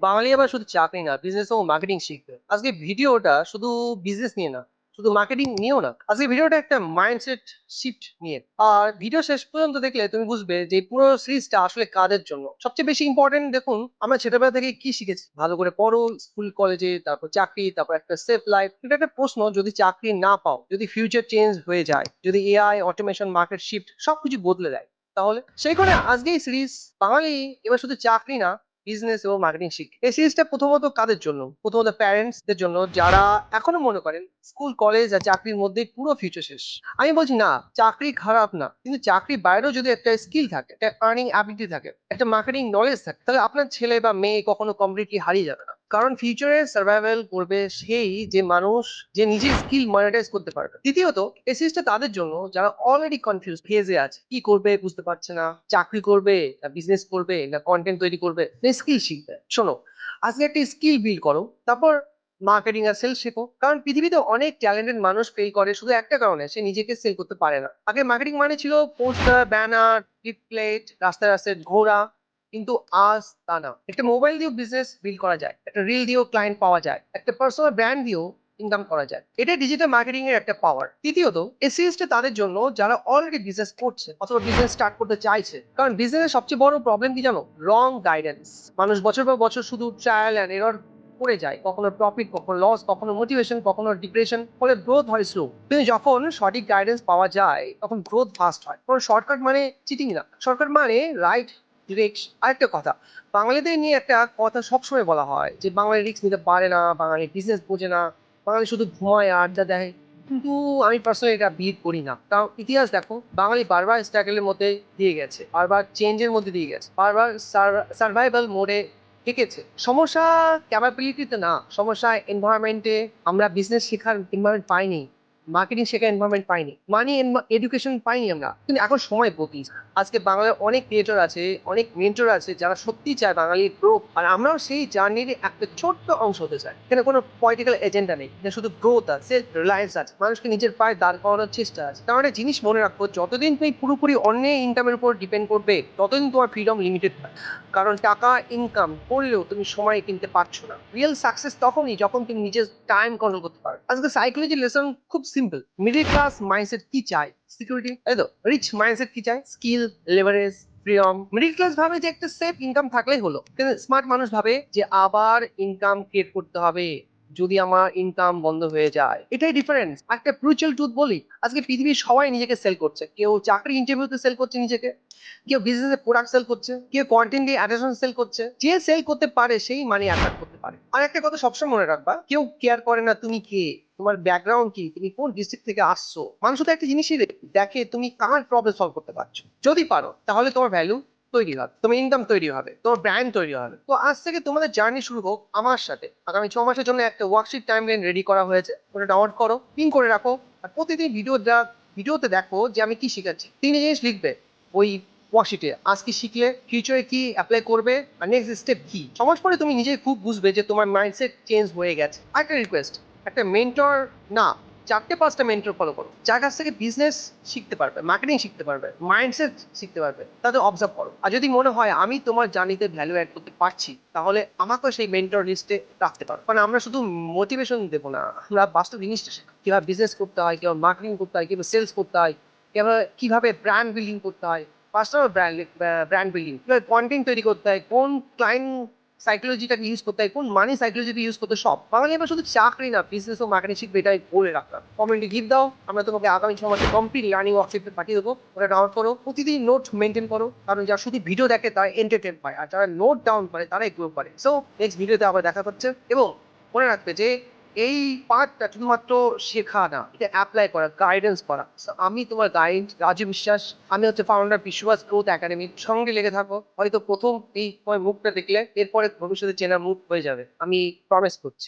বাঙালি আবার শুধু চাকরি না, বিজনেস ও মার্কেটিং শিখবে। আজকে ভিডিওটা শুধু বিজনেস নিয়ে না, শুধু মার্কেটিং নিয়েও না, আজকে ভিডিওটা একটা মাইন্ডসেট শিফট নিয়ে। আর ভিডিও শেষ পর্যন্ত দেখলে তুমি বুঝবে যে পুরো সিরিজটা আসলে কাদের জন্য। সবচেয়ে বেশি ইম্পর্টেন্ট দেখুন, আমরা ছোটবেলা থেকে কি শিখেছি? ভালো করে পড়ো, স্কুল কলেজে, তারপর চাকরি, তারপর একটা সেফ লাইফ। এটা একটা প্রশ্ন, যদি চাকরি না পাও, যদি ফিউচার চেঞ্জ হয়ে যায়, যদি এআই, অটোমেশন, মার্কেট শিফট সবকিছু বদলে দেয়, তাহলে সেই কারণে আজকে এই সিরিজ বাঙালি এবার শুধু চাকরি না, বিজনেস এবং মার্কেটিং শিখে। এই সিরিজটা প্রথমত কাদের জন্য? প্রথমত প্যারেন্টস দের জন্য, যারা এখনো মনে করেন স্কুল কলেজ আর চাকরির মধ্যে পুরো ফিউচার শেষ। আমি বলছি না, চাকরি খারাপ না, কিন্তু চাকরি বাইরেও যদি একটা স্কিল থাকে, একটা আর্নিং অ্যাবিলিটি থাকে, একটা মার্কেটিং নলেজ থাকে, তাহলে আপনার ছেলে বা মেয়ে কখনো কমপ্লিটলি হারিয়ে যাবে না। কারণ ফিউচারে সার্ভাইভাল করবে সেই যে মানুষ, যে নিজের স্কিল মনিটাইজ করতে পারবে। দ্বিতীয়ত, এই সিরিজটা তাদের জন্য যারা অলরেডি কনফিউজ ফেজে আছে, কি করবে বুঝতে পারছে না, চাকরি করবে না বিজনেস করবে না কন্টেন্ট তৈরি করবে না স্কিল শিখবে। শোনো, আজকে একটা স্কিল বিল্ড করো, তারপর মার্কেটিং আর সেল শেখো। কারণ পৃথিবীতে অনেক ট্যালেন্টেড মানুষ ফেল করে শুধু একটা কারণে, সে নিজেকে সেল করতে পারে না। আগে মার্কেটিং মানে ছিল পোস্টার, ব্যানার, ডিসপ্লেট, রাস্তায় রাস্তায় ঘোরা, কিন্তু আজ তা না। একটা মোবাইল দিয়েও বিজনেস বিল্ড করা যায়, একটা রিল দিয়েও ক্লায়েন্ট পাওয়া যায়, একটা পার্সোনাল ব্র্যান্ড দিয়েও ইনকাম করা যায়। এটা ডিজিটাল মার্কেটিং এর একটা পাওয়ার। তৃতীয়ত, এই সিরিজটা তাদের জন্য যারা অলরেডি বিজনেস করছে অথবা বিজনেস স্টার্ট করতে চাইছে। কারণ বিজনেসের সবচেয়ে বড় প্রবলেম কি জানো? রং গাইডেন্স। মানুষ বছর পর বছর শুধু ট্রায়াল এন্ড এরর করে যায়, কখনো প্রফিট, কখনো লস, কখনো মোটিভেশন, কখনো ডিপ্রেশন, ফলে গ্রোথ হয় স্লো। কিন্তু যখন সঠিক গাইডেন্স পাওয়া যায়, তখন গ্রোথ ফাস্ট হয়। কারণ শর্টকাট মানে চিটিং না, শর্টকাট মানে রাইট ডিরেকশন। আরেকটা কথা, বাঙালিদের নিয়ে একটা কথা সবসময় বলা হয় যে বাঙালি রিস্ক নিতে পারে না, বাঙালি বিজনেস বোঝে না, বাঙালি শুধু ঘুমায় আড্ডা দেয়। কিন্তু আমি পার্সোনালি এটা বিট করি না। কারণ ইতিহাস দেখো, বাঙালি বারবার স্ট্রাগলের মধ্যে দিয়ে গেছে, বারবার চেঞ্জের মধ্যে দিয়ে গেছে, বারবার সার্ভাইভাল মোডে থেকেছে। সমস্যা ক্যাপাবিলিটিতে না, সমস্যা এনভায়রনমেন্টে। আমরা বিজনেস শেখার এনভায়রনমেন্ট পাইনি, মার্কেটিং শেখার এনভায়রনমেন্ট পাইনি, মানি এডুকেশন পাইনি আমরা। কিন্তু এখন সময় বদলিয়েছে। আজকে বাংলায় অনেক ক্রিয়েটর আছে, অনেক মেন্টর আছে যারা সত্যি চায় বাঙালির গ্রোথ, আর আমরাও সেই জার্নির একটা ছোট্ট অংশ হতে চাই। এখানে কোনো পলিটিক্যাল এজেন্ডা নেই, এখানে শুধু গ্রোথ আছে, সেলফ রিলায়েন্স আছে, মানুষকে নিজের পায়ে দাঁড় করানোর চেষ্টা আছে। কারণ একটা জিনিস মনে রাখবো, যতদিন তুমি পুরোপুরি অন্যের ইনকামের উপর ডিপেন্ড করবে, ততদিন তোমার ফ্রিডম লিমিটেড থাকে। কারণ টাকা ইনকাম করলেও তুমি সময় কিনতে পারছো না। রিয়েল সাকসেস তখনই যখন তুমি নিজের টাইম কন্ট্রোল করতে পারো। আজকে সাইকোলজি লেসন খুব সিম্পল। মিডল ক্লাস মাইন্ডসেট কি চায়? সিকিউরিটি, তাই তো। রিচ মাইন্ডসেট কি চায়? Skill, leverage, freedom. Middle class ভাবে যে একটা সেফ ইনকাম থাকলেই হলো, কিন্তু স্মার্ট মানুষ ভাবে যে আবার ইনকাম ক্রিয়েট করতে হবে যদি আমার ইনকাম বন্ধ হয়ে যায়। এটাই ডিফারেন্স। একটা ব্রুচুয়াল ট্রুথ বলি, আজকে পৃথিবীর সবাই নিজেকে সেল করছে। কেউ চাকরি ইন্টারভিউতে সেল করছে নিজেকে, কেউ বিজনেসে প্রোডাক্ট সেল করছে, কেউ কন্টেন্ট দিয়ে অ্যাটেনশন সেল করছে। যে সেল করতে পারে সেই মানি অ্যাট্রাক্ট করতে পারে। আর একটা কথা সবসময় মনে রাখবা, কেউ কেয়ার করে না তুমি কে, তোমার ব্যাকগ্রাউন্ড কি, তুমি কোন ডিস্ট্রিক্ট থেকে আসছো। মানুষ তো একটা জিনিসই দেখে, তুমি কার প্রবলেম সলভ করতে পারছো। যদি পারো তাহলে তোমার ভ্যালু তৈরি হবে, তোমার ইনকাম তৈরি হবে, তোমার ব্র্যান্ড তৈরি হবে। তো আজ থেকে তোমাদের জার্নি শুরু হোক আমার সাথে। আগামী 6 মাসের জন্য একটা ওয়ার্কশিট টাইমলাইন রেডি করা হয়েছে, ওটা ডাউনলোড করো, পিন করে রাখো। আর প্রতিদিন ভিডিওতে দেখো যে আমি কি শিখাচ্ছি। 3 জিনিস লিখবে ওই ওয়ার্কশিটে। আজ কি শিখলে, ফিউচারে কি অ্যাপ্লাই করবে, আর নেক্সট স্টেপ কি। সমাজ পরে তুমি নিজে খুব বুঝবে যে তোমার মাইন্ডসেট চেঞ্জ হয়ে গেছে। আরেকটা রিকোয়েস্ট, একটা মেন্টর না, 4-5টা মেন্টর ফলো করো, যার কাছ থেকে বিজনেস শিখতে পারবে, মার্কেটিং শিখতে পারবে, মাইন্ডসেট শিখতে পারবে, তাদের অবজার্ভ করো। আর যদি মনে হয় আমি তোমার জার্নিতে ভ্যালু অ্যাড করতে পারছি, তাহলে আমাকেও সেই মেন্টর লিস্টে রাখতে পারো। কারণ আমরা শুধু মোটিভেশন দেবো না, আমরা বাস্তব জিনিসটা শেখাবো। কিভাবে বিজনেস করতে হয়, কিভাবে মার্কেটিং করতে হয়, কিভাবে সেলস করতে হয়, কিভাবে ব্র্যান্ড বিল্ডিং করতে হয়, পার্সোনাল ব্র্যান্ড বিল্ডিং, কিভাবে কন্টেন্ট তৈরি করতে হয়, কোন ক্লায়েন্ট সাইকোলজিটাকে ইউজ করতে হয়, কোন মানি সাইকোলজিকে ইউজ করতে, সব। বাঙালি এবার শুধু চাকরি না, বিজনেস ও মার্কেটিং শিখবে, এটাই বলে রাখলাম। কমেন্টে গিফট দাও, আমরা তোমাকে আগামী 6 মাসে কমপ্লিট লার্নিং ওয়ার্কশিট পাঠিয়ে দেবো। ওটা ডাউনলোড করো, প্রতিদিন নোট মেনটেন করো। কারণ যারা শুধু ভিডিও দেখে তারা এন্টারটেন পায়, আর যারা নোট ডাউন করে তারাই গ্রো করে। সো নেক্সট ভিডিওতে আবার দেখা করছে। এবং মনে রাখবে যে এই পার্টটা শুধুমাত্র শেখা না, এটা অ্যাপ্লাই করা, গাইডেন্স করা। So, আমি তোমার গাইড রাজু বিশ্বাস, আমি হচ্ছে ফাউন্ডার বিশ্বাস গ্রোথ একাডেমির। সঙ্গে লেগে থাকো, হয়তো প্রথম এই তোমার মুখটা দেখলে এরপরে ভবিষ্যতে চেনার মুখ হয়ে যাবে, আমি প্রমিস করছি।